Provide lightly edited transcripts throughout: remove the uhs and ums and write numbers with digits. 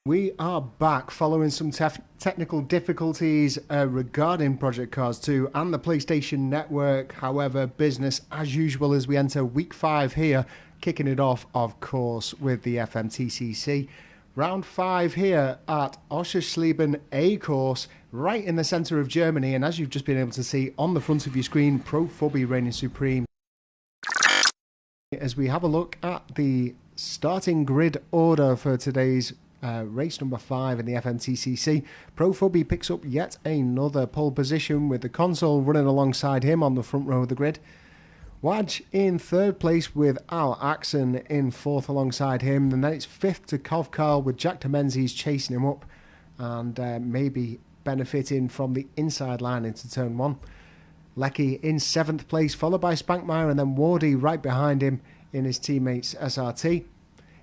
We are back following some technical difficulties regarding Project Cars 2 and the PlayStation Network. However, business as usual as we enter week 5 here, kicking it off, of course, with the FMTCC. Round 5 here at Oschersleben A course, right in the centre of Germany. And as you've just been able to see on the front of your screen, Pro Fubby reigning supreme. As we have a look at the starting grid order for today's race number 5 in the FMTCC, Pro Fubby picks up yet another pole position with the console running alongside him on the front row of the grid. Wadge in 3rd place with Al Axon in 4th alongside him, and then it's 5th to Kovkarl with Jack de Menzies chasing him up and maybe benefiting from the inside line into turn 1. Lecky in 7th place, followed by Spankmeyer, and then Wardy right behind him in his teammates SRT.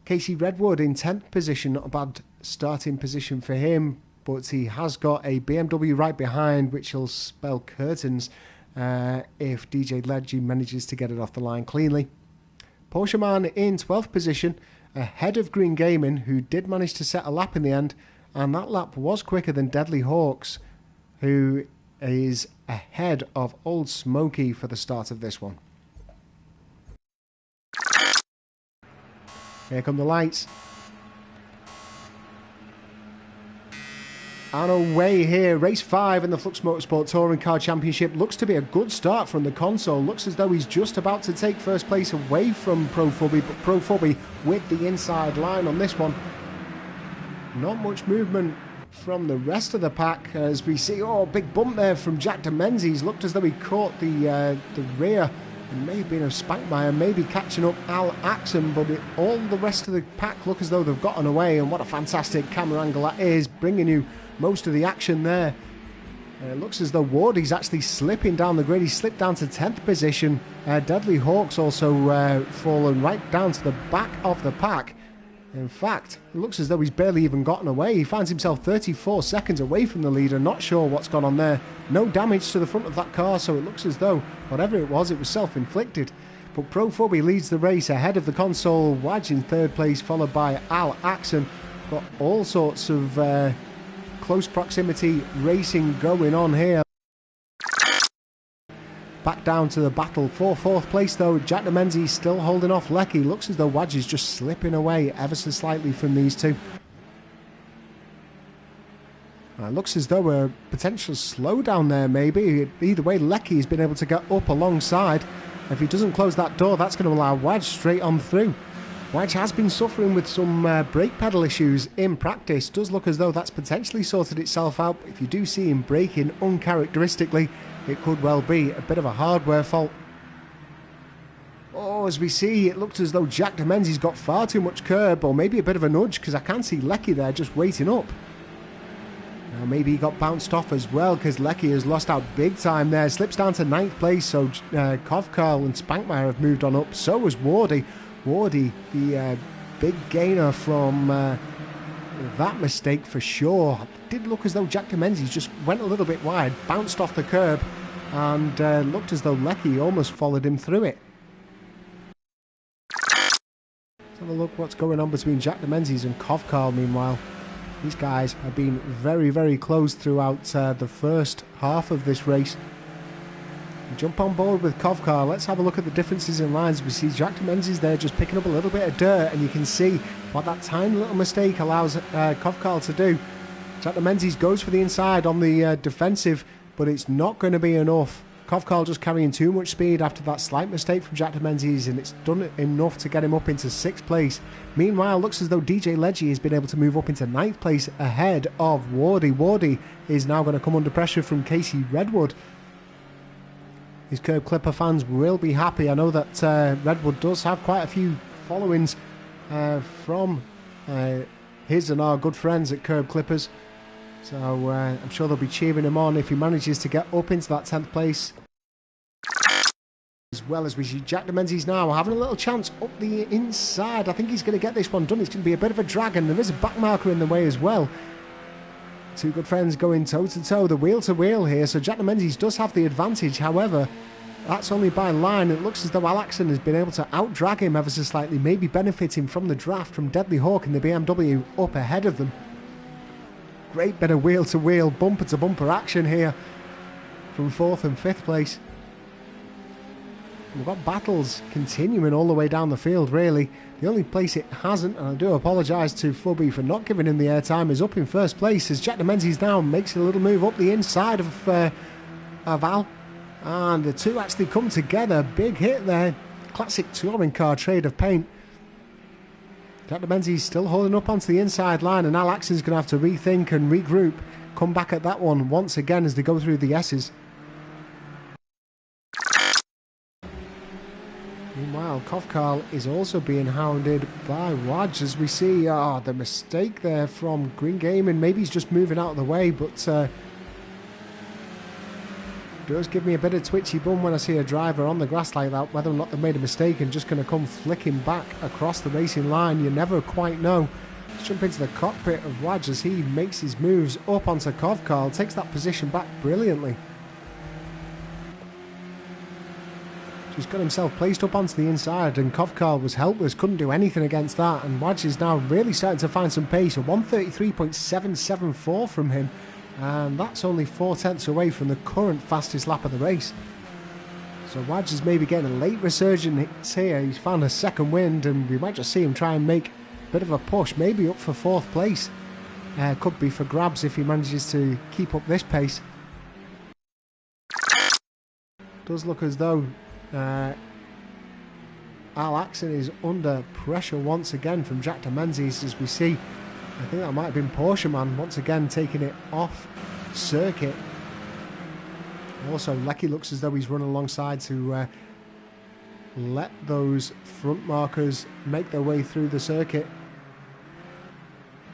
Casey Redwood in 10th position, not a bad starting position for him, but he has got a BMW right behind, which will spell curtains if DJ Ledgy manages to get it off the line cleanly. Porsche Man in 12th position, ahead of Green Gaming, who did manage to set a lap in the end, and that lap was quicker than Deadly Hawks, who is ahead of Old Smoky for the start of this one. Here come the lights. And away here, race 5 in the Flux Motorsport Touring Car Championship. Looks to be a good start from the console. Looks as though he's just about to take first place away from Pro Fubby, but Pro Fubby with the inside line on this one. Not much movement from the rest of the pack as we see, big bump there from Jack de Menzies. Looked as though he caught the rear. It may have been a Spankmeyer, maybe catching up Al Axon, but all the rest of the pack look as though they've gotten away, and what a fantastic camera angle that is, bringing you most of the action there. It looks as though Wardy's actually slipping down the grid. He slipped down to 10th position. Deadly Hawk's also fallen right down to the back of the pack. In fact, it looks as though he's barely even gotten away. He finds himself 34 seconds away from the leader. Not sure what's gone on there. No damage to the front of that car, so it looks as though whatever it was self-inflicted. But Pro Fubby leads the race ahead of the console. Wadge in 3rd place, followed by Al Axon. Got all sorts of close proximity racing going on here. Back down to the battle for 4th place though. Jack de Menzies still holding off Lecky. Looks as though Wadge is just slipping away ever so slightly from these two. Looks as though a potential slowdown there maybe. Either way, Lecky has been able to get up alongside. If he doesn't close that door, that's going to allow Wadge straight on through. Wadge has been suffering with some brake pedal issues in practice. Does look as though that's potentially sorted itself out. If you do see him braking uncharacteristically, it could well be a bit of a hardware fault. As we see, it looked as though Jack de Menzies got far too much curb, or maybe a bit of a nudge, because I can see Lecky there just waiting up. Now maybe he got bounced off as well, because Lecky has lost out big time there. Slips down to 9th place, so Kovkarl and Spankmeyer have moved on up. So has Wardy. Wardy, the big gainer from that mistake for sure. It did look as though Jack de Menzies just went a little bit wide, bounced off the curb, and looked as though Lecky almost followed him through it. Let's have a look what's going on between Jack de Menzies and Kovkarl meanwhile. These guys have been very, very close throughout the first half of this race. Jump on board with Kovkarl. Let's have a look at the differences in lines. We see Jack de Menzies there just picking up a little bit of dirt, and you can see what that tiny little mistake allows Kovkarl to do. Jack de Menzies goes for the inside on the defensive, but it's not going to be enough. Kovkarl just carrying too much speed after that slight mistake from Jack de Menzies, and it's done enough to get him up into 6th place. Meanwhile, looks as though DJ Ledgy has been able to move up into 9th place ahead of Wardy. Wardy is now going to come under pressure from Casey Redwood. His Curb Clipper fans will be happy. I know that Redwood does have quite a few followings from his and our good friends at Curb Clippers. So I'm sure they'll be cheering him on if he manages to get up into that 10th place. As well as we see Jack de Menzies now having a little chance up the inside. I think he's going to get this one done. It's going to be a bit of a drag, and there is a back marker in the way as well. Two good friends going toe-to-toe, the wheel-to-wheel here, so Jack de Menzies does have the advantage. However, that's only by line. It looks as though Al Axon has been able to out-drag him ever so slightly, maybe benefiting from the draft from Deadly Hawk and the BMW up ahead of them. great bit of wheel-to-wheel, bumper-to-bumper action here from 4th and 5th place. We've got battles continuing all the way down the field, really. The only place it hasn't, and I do apologise to Fubby for not giving him the airtime, is up in 1st place as Jack Menzies now makes a little move up the inside of Al. And the two actually come together. Big hit there. Classic touring car trade of paint. Jack Menzies still holding up onto the inside line, and Al Axon's going to have to rethink and regroup. Come back at that one once again as they go through the S's. Meanwhile, Kovkarl is also being hounded by Wadge as we see the mistake there from Green Gaming. Maybe he's just moving out of the way, but does give me a bit of twitchy bum when I see a driver on the grass like that, whether or not they've made a mistake and just going to come flicking back across the racing line. You never quite know. Let's jump into the cockpit of Wadge as he makes his moves up onto Kovkarl, takes that position back brilliantly. He's got himself placed up onto the inside, and Kovkarl was helpless, couldn't do anything against that, and Wadge is now really starting to find some pace. A 133.774 from him, and that's only 4/10 away from the current fastest lap of the race. So Wadge is maybe getting a late resurgence here. He's found a second wind, and we might just see him try and make a bit of a push, maybe up for 4th place. Could be for grabs if he manages to keep up this pace. Does look as though Al Axon is under pressure once again from Jack Menzies as we see. I think that might have been Porsche Man once again taking it off circuit. Also, Lecky looks as though he's running alongside to let those front markers make their way through the circuit.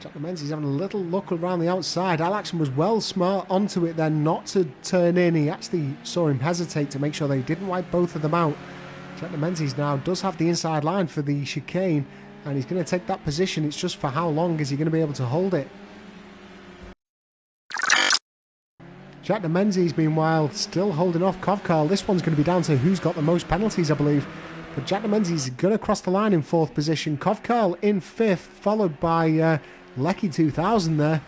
Jack Menzies having a little look around the outside. Al Axon was well smart onto it then not to turn in. He actually saw him hesitate to make sure they didn't wipe both of them out. Jack Menzies now does have the inside line for the chicane, and he's going to take that position. It's just for how long is he going to be able to hold it? Jack Menzies, meanwhile, still holding off Kovkarl. This one's going to be down to who's got the most penalties, I believe. But Jack Menzies is going to cross the line in 4th position. Kovkarl in 5th, followed by Lecky 2000 there.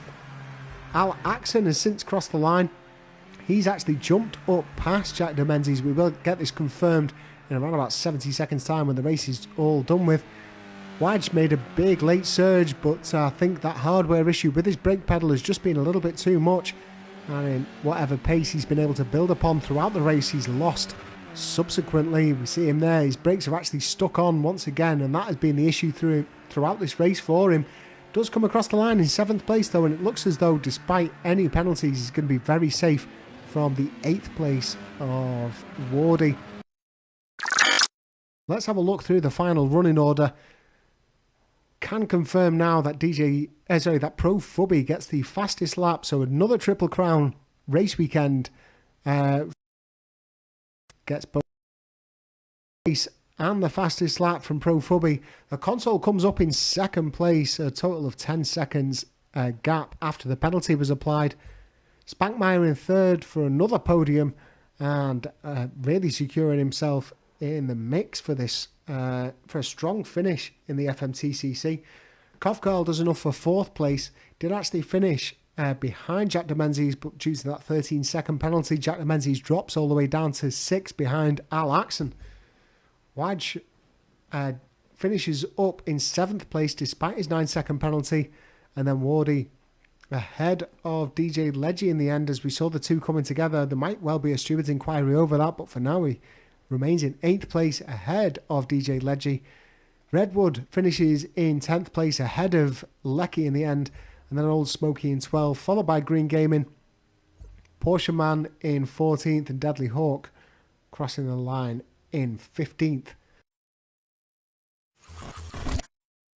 Al Axon has since crossed the line. He's actually jumped up past Jack Menzies. We will get this confirmed in around about 70 seconds time when the race is all done with. Wadge made a big late surge, but I think that hardware issue with his brake pedal has just been a little bit too much, and in whatever pace he's been able to build upon throughout the race, he's lost. Subsequently, we see him there, his brakes are actually stuck on once again, and that has been the issue throughout this race for him. Does come across the line in 7th place though, and it looks as though despite any penalties he's going to be very safe from the 8th place of Wardy. Let's have a look through the final running order. Can confirm now that that Pro Fubby gets the fastest lap, so another Triple Crown race weekend gets both race and the fastest lap from Pro Fubby. The console comes up in 2nd place, a total of 10 seconds gap after the penalty was applied. Spankmeyer in 3rd for another podium, and really securing himself in the mix for this for a strong finish in the FMTCC. Kovkarl does enough for 4th place. Did actually finish behind Jack Menzies, but due to that 13-second penalty, Jack Menzies drops all the way down to 6th behind Al Axon. Wadge finishes up in 7th place despite his 9-second penalty, and then Wardy ahead of DJ Leggy in the end as we saw the two coming together. There might well be a stewards inquiry over that, but for now he remains in 8th place ahead of DJ Leggy. Redwood finishes in 10th place ahead of Lecky in the end, and then Old Smoky in 12th, followed by Green Gaming, Porsche Man in 14th, and Deadly Hawk crossing the line in 15th.